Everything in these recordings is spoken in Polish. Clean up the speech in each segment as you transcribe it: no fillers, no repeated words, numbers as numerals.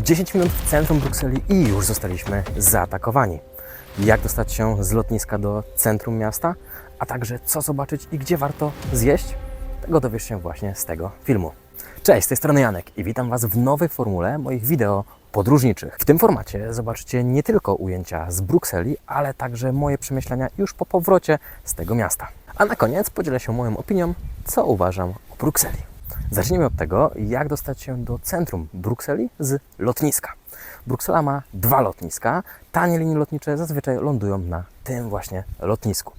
10 minut w centrum Brukseli i już zostaliśmy zaatakowani. Jak dostać się z lotniska do centrum miasta, a także co zobaczyć i gdzie warto zjeść, tego dowiesz się właśnie z tego filmu. Cześć, z tej strony Janek i witam Was w nowej formule moich wideo podróżniczych. W tym formacie zobaczycie nie tylko ujęcia z Brukseli, ale także moje przemyślenia już po powrocie z tego miasta. A na koniec podzielę się moją opinią, co uważam o Brukseli. Zacznijmy od tego, jak dostać się do centrum Brukseli z lotniska. Bruksela ma 2 lotniska. Tanie linie lotnicze zazwyczaj lądują na tym właśnie lotnisku.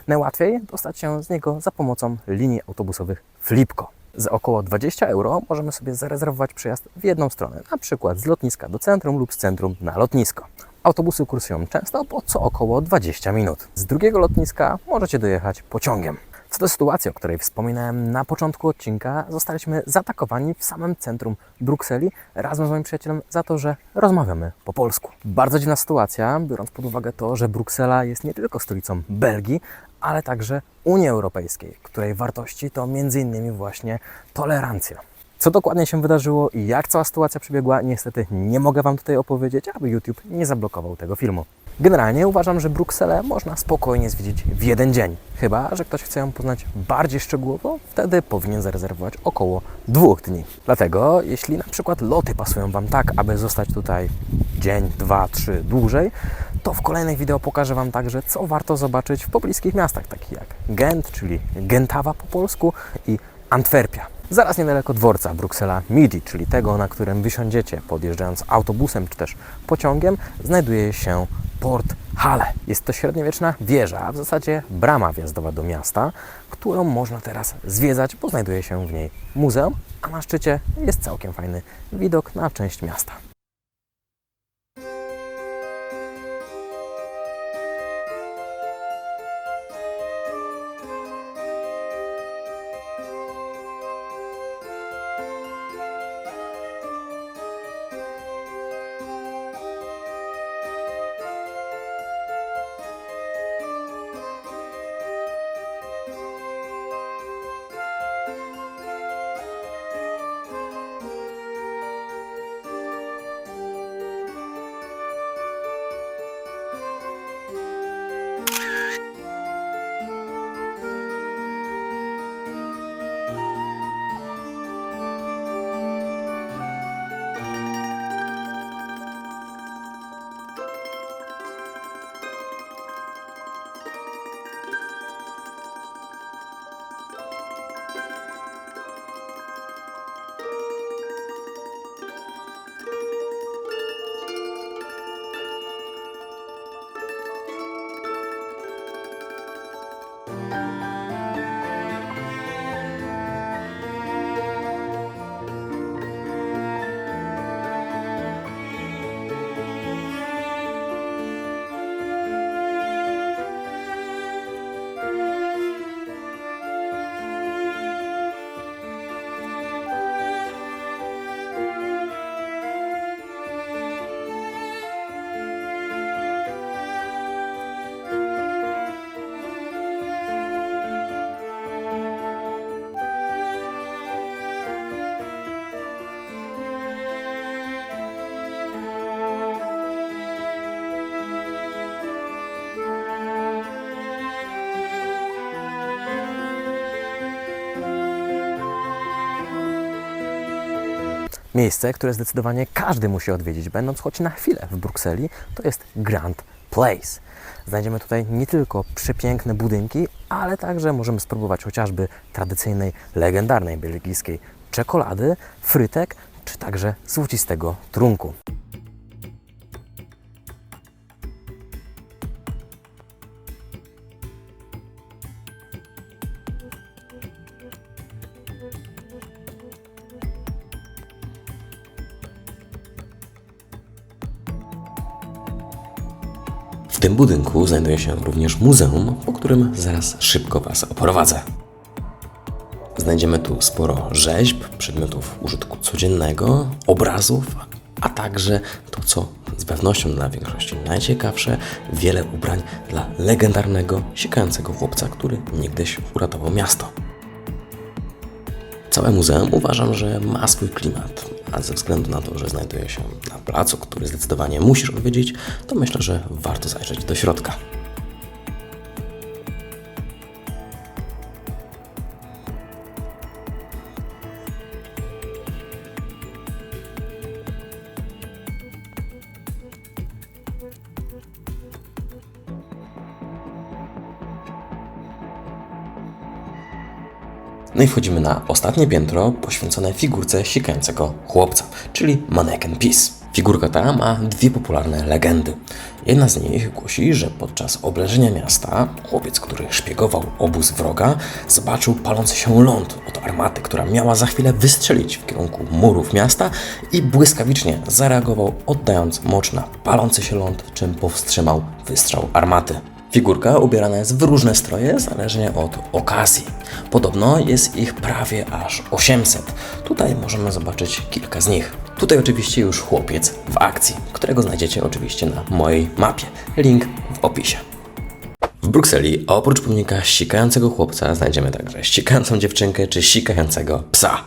Najłatwiej dostać się z niego za pomocą linii autobusowych Flipco. Za około 20 euro możemy sobie zarezerwować przejazd w jedną stronę, na przykład z lotniska do centrum lub z centrum na lotnisko. Autobusy kursują często po co około 20 minut. Z drugiego lotniska możecie dojechać pociągiem. Co do sytuacji, o której wspominałem na początku odcinka, zostaliśmy zaatakowani w samym centrum Brukseli razem z moim przyjacielem za to, że rozmawiamy po polsku. Bardzo dziwna sytuacja, biorąc pod uwagę to, że Bruksela jest nie tylko stolicą Belgii, ale także Unii Europejskiej, której wartości to m.in. właśnie tolerancja. Co dokładnie się wydarzyło i jak cała sytuacja przebiegła, niestety nie mogę Wam tutaj opowiedzieć, aby YouTube nie zablokował tego filmu. Generalnie uważam, że Brukselę można spokojnie zwiedzić w jeden dzień. Chyba że ktoś chce ją poznać bardziej szczegółowo, wtedy powinien zarezerwować około 2 dni. Dlatego, jeśli na przykład loty pasują Wam tak, aby zostać tutaj dzień, 2, 3 dłużej, to w kolejnych wideo pokażę Wam także, co warto zobaczyć w pobliskich miastach, takich jak Gent, czyli Gentawa po polsku, i Antwerpia. Zaraz niedaleko dworca Bruksela Midi, czyli tego, na którym wysiądziecie podjeżdżając autobusem czy też pociągiem, znajduje się Port Halle. Jest to średniowieczna wieża, a w zasadzie brama wjazdowa do miasta, którą można teraz zwiedzać, bo znajduje się w niej muzeum, a na szczycie jest całkiem fajny widok na część miasta. Miejsce, które zdecydowanie każdy musi odwiedzić, będąc choć na chwilę w Brukseli, to jest Grand Place. Znajdziemy tutaj nie tylko przepiękne budynki, ale także możemy spróbować chociażby tradycyjnej, legendarnej belgijskiej czekolady, frytek, czy także złocistego trunku. W tym budynku znajduje się również muzeum, po którym zaraz szybko Was oprowadzę. Znajdziemy tu sporo rzeźb, przedmiotów użytku codziennego, obrazów, a także to, co z pewnością dla większości najciekawsze, wiele ubrań dla legendarnego, sikającego chłopca, który niegdyś uratował miasto. Całe muzeum uważam, że ma swój klimat, a ze względu na to, że znajduje się na placu, który zdecydowanie musisz odwiedzić, to myślę, że warto zajrzeć do środka. No i wchodzimy na ostatnie piętro poświęcone figurce sikającego chłopca, czyli Mannequin Peace. Figurka ta ma dwie popularne legendy. Jedna z nich głosi, że podczas oblężenia miasta chłopiec, który szpiegował obóz wroga, zobaczył palący się ląd od armaty, która miała za chwilę wystrzelić w kierunku murów miasta i błyskawicznie zareagował, oddając mocz na palący się ląd, czym powstrzymał wystrzał armaty. Figurka ubierana jest w różne stroje, zależnie od okazji. Podobno jest ich prawie aż 800. Tutaj możemy zobaczyć kilka z nich. Tutaj oczywiście już chłopiec w akcji, którego znajdziecie oczywiście na mojej mapie. Link w opisie. W Brukseli oprócz pomnika sikającego chłopca znajdziemy także sikającą dziewczynkę czy sikającego psa.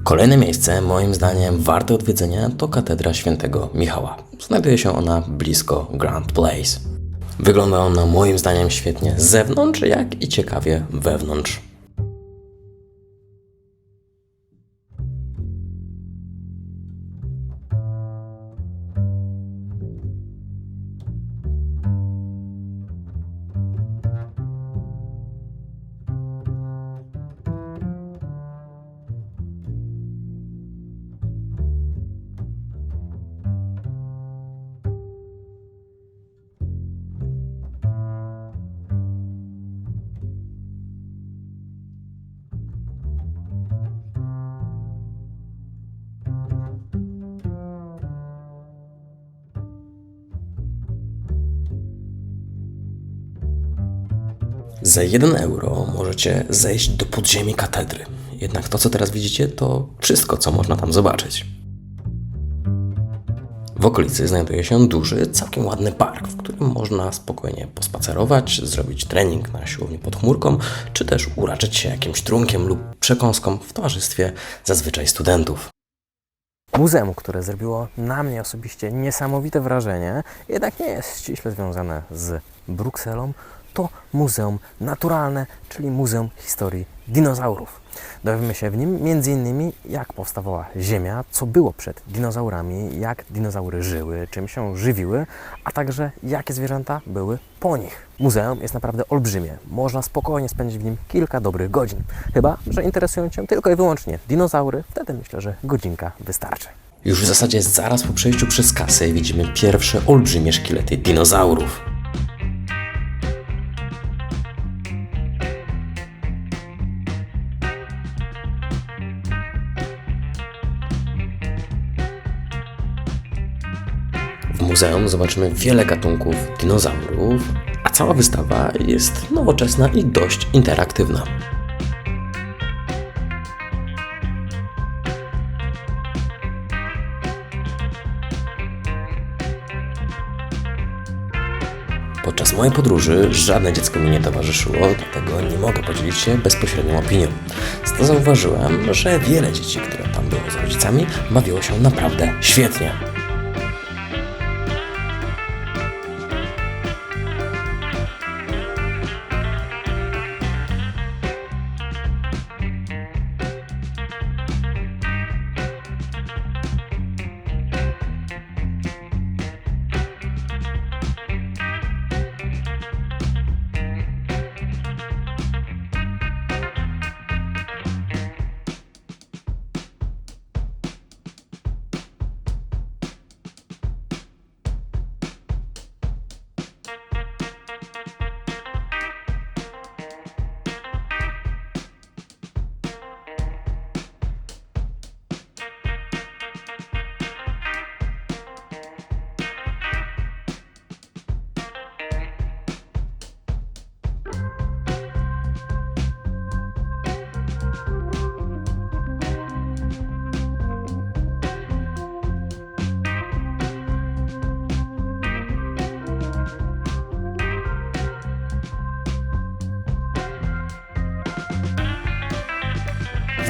Kolejne miejsce, moim zdaniem warte odwiedzenia, to katedra świętego Michała. Znajduje się ona blisko Grand Place. Wygląda ona moim zdaniem świetnie z zewnątrz, jak i ciekawie wewnątrz. Za 1 euro możecie zejść do podziemi katedry. Jednak to, co teraz widzicie, to wszystko, co można tam zobaczyć. W okolicy znajduje się duży, całkiem ładny park, w którym można spokojnie pospacerować, zrobić trening na siłowni pod chmurką, czy też uraczyć się jakimś trunkiem lub przekąską w towarzystwie zazwyczaj studentów. Muzeum, które zrobiło na mnie osobiście niesamowite wrażenie, jednak nie jest ściśle związane z Brukselą, to Muzeum Naturalne, czyli Muzeum Historii Dinozaurów. Dowiemy się w nim m.in. jak powstawała Ziemia, co było przed dinozaurami, jak dinozaury żyły, czym się żywiły, a także jakie zwierzęta były po nich. Muzeum jest naprawdę olbrzymie. Można spokojnie spędzić w nim kilka dobrych godzin. Chyba że interesują Cię tylko i wyłącznie dinozaury, wtedy myślę, że godzinka wystarczy. Już w zasadzie zaraz po przejściu przez kasę widzimy pierwsze olbrzymie szkielety dinozaurów. W muzeum zobaczymy wiele gatunków dinozaurów, a cała wystawa jest nowoczesna i dość interaktywna. Podczas mojej podróży żadne dziecko mi nie towarzyszyło, dlatego nie mogę podzielić się bezpośrednią opinią. Z to zauważyłem, że wiele dzieci, które tam było z rodzicami, bawiło się naprawdę świetnie.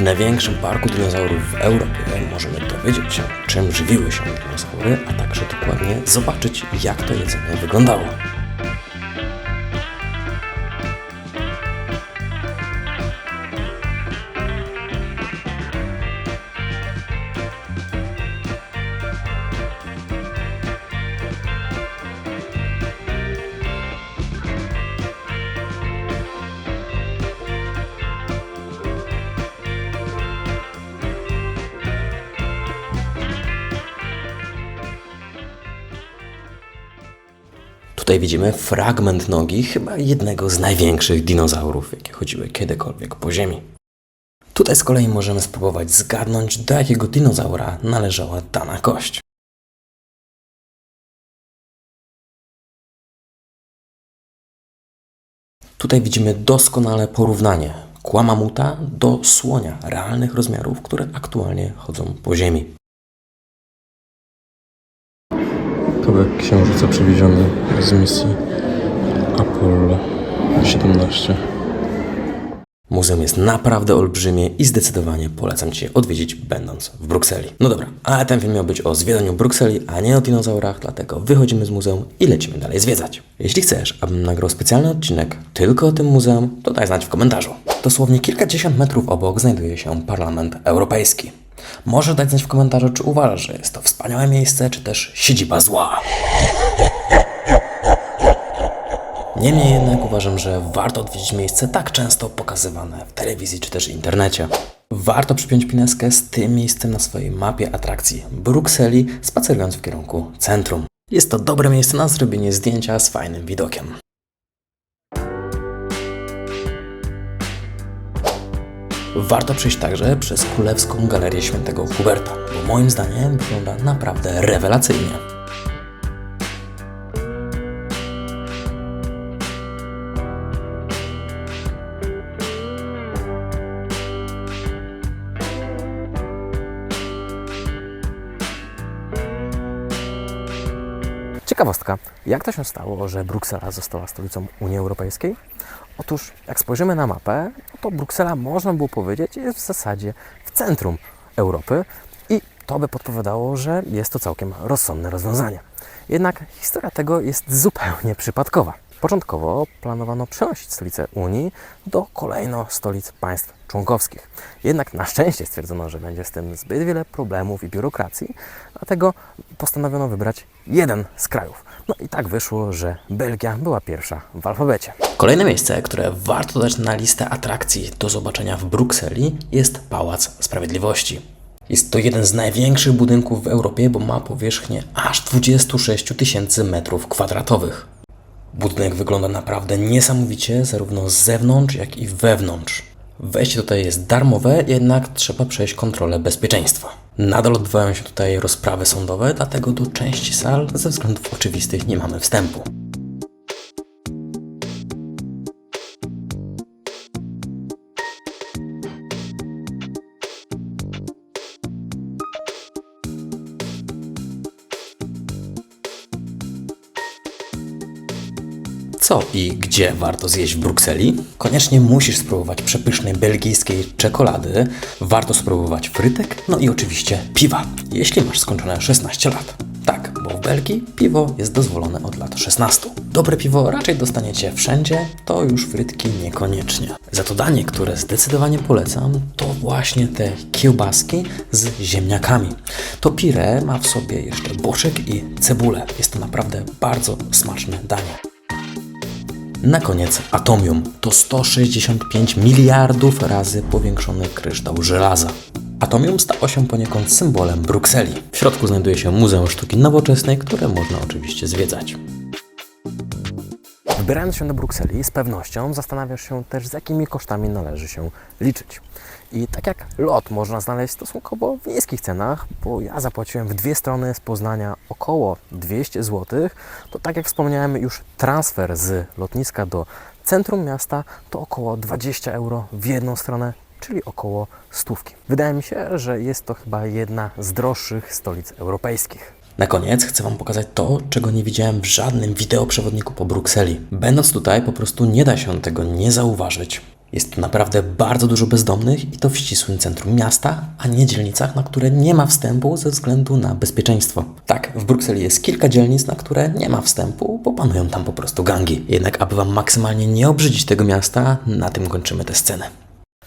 W największym parku dinozaurów w Europie możemy dowiedzieć się, czym żywiły się dinozaury, a także dokładnie zobaczyć, jak to jedzenie wyglądało. Tutaj widzimy fragment nogi chyba jednego z największych dinozaurów, jakie chodziły kiedykolwiek po ziemi. Tutaj z kolei możemy spróbować zgadnąć, do jakiego dinozaura należała dana kość. Tutaj widzimy doskonale porównanie kłamamuta do słonia realnych rozmiarów, które aktualnie chodzą po ziemi. Kawałek księżyca przywieziony z misji Apollo 17. Muzeum jest naprawdę olbrzymie i zdecydowanie polecam Ci je odwiedzić, będąc w Brukseli. No dobra, ale ten film miał być o zwiedzaniu Brukseli, a nie o dinozaurach, dlatego wychodzimy z muzeum i lecimy dalej zwiedzać. Jeśli chcesz, abym nagrał specjalny odcinek tylko o tym muzeum, to daj znać w komentarzu. Dosłownie kilkadziesiąt metrów obok znajduje się Parlament Europejski. Możesz dać znać w komentarzu, czy uważasz, że jest to wspaniałe miejsce, czy też siedziba zła. Niemniej jednak uważam, że warto odwiedzić miejsce tak często pokazywane w telewizji czy też internecie. Warto przypiąć pineskę z tym miejscem na swojej mapie atrakcji Brukseli, spacerując w kierunku centrum. Jest to dobre miejsce na zrobienie zdjęcia z fajnym widokiem. Warto przejść także przez Królewską Galerię Świętego Huberta, bo moim zdaniem wygląda naprawdę rewelacyjnie. Ciekawostka, jak to się stało, że Bruksela została stolicą Unii Europejskiej? Otóż, jak spojrzymy na mapę, to Bruksela, można było powiedzieć, jest w zasadzie w centrum Europy i to by podpowiadało, że jest to całkiem rozsądne rozwiązanie. Jednak historia tego jest zupełnie przypadkowa. Początkowo planowano przenosić stolicę Unii do kolejno stolic państw członkowskich. Jednak na szczęście stwierdzono, że będzie z tym zbyt wiele problemów i biurokracji, dlatego postanowiono wybrać jeden z krajów. No i tak wyszło, że Belgia była pierwsza w alfabecie. Kolejne miejsce, które warto dodać na listę atrakcji do zobaczenia w Brukseli, jest Pałac Sprawiedliwości. Jest to jeden z największych budynków w Europie, bo ma powierzchnię aż 26 000 metrów kwadratowych. Budynek wygląda naprawdę niesamowicie, zarówno z zewnątrz, jak i wewnątrz. Wejście tutaj jest darmowe, jednak trzeba przejść kontrolę bezpieczeństwa. Nadal odbywają się tutaj rozprawy sądowe, dlatego do części sal ze względów oczywistych nie mamy wstępu. Co i gdzie warto zjeść w Brukseli? Koniecznie musisz spróbować przepysznej belgijskiej czekolady, warto spróbować frytek, no i oczywiście piwa, jeśli masz skończone 16 lat. Tak, bo w Belgii piwo jest dozwolone od lat 16. Dobre piwo raczej dostaniecie wszędzie, to już frytki niekoniecznie. Za to danie, które zdecydowanie polecam, to właśnie te kiełbaski z ziemniakami. To pire ma w sobie jeszcze boczek i cebulę. Jest to naprawdę bardzo smaczne danie. Na koniec atomium. To 165 miliardów razy powiększony kryształ żelaza. Atomium stało się poniekąd symbolem Brukseli. W środku znajduje się Muzeum Sztuki Nowoczesnej, które można oczywiście zwiedzać. Wybierając się do Brukseli, z pewnością zastanawiasz się też, z jakimi kosztami należy się liczyć. I tak jak lot można znaleźć stosunkowo w niskich cenach, bo ja zapłaciłem w dwie strony z Poznania około 200 zł, to tak jak wspomniałem, już transfer z lotniska do centrum miasta to około 20 euro w jedną stronę, czyli około 100. Wydaje mi się, że jest to chyba jedna z droższych stolic europejskich. Na koniec chcę Wam pokazać to, czego nie widziałem w żadnym wideoprzewodniku po Brukseli. Będąc tutaj, po prostu nie da się tego nie zauważyć. Jest tu naprawdę bardzo dużo bezdomnych i to w ścisłym centrum miasta, a nie dzielnicach, na które nie ma wstępu ze względu na bezpieczeństwo. Tak, w Brukseli jest kilka dzielnic, na które nie ma wstępu, bo panują tam po prostu gangi. Jednak aby Wam maksymalnie nie obrzydzić tego miasta, na tym kończymy tę scenę.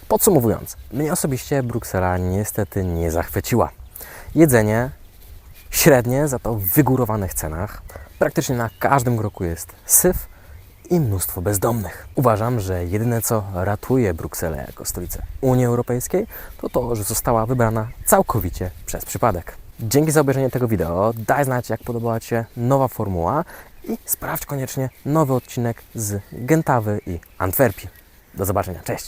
Podsumowując, mnie osobiście Bruksela niestety nie zachwyciła. Jedzenie średnie, za to w wygórowanych cenach. Praktycznie na każdym kroku jest syf i mnóstwo bezdomnych. Uważam, że jedyne co ratuje Brukselę jako stolicę Unii Europejskiej, to to, że została wybrana całkowicie przez przypadek. Dzięki za obejrzenie tego wideo. Daj znać, jak podobała Ci się nowa formuła i sprawdź koniecznie nowy odcinek z Gętawy i Antwerpii. Do zobaczenia. Cześć!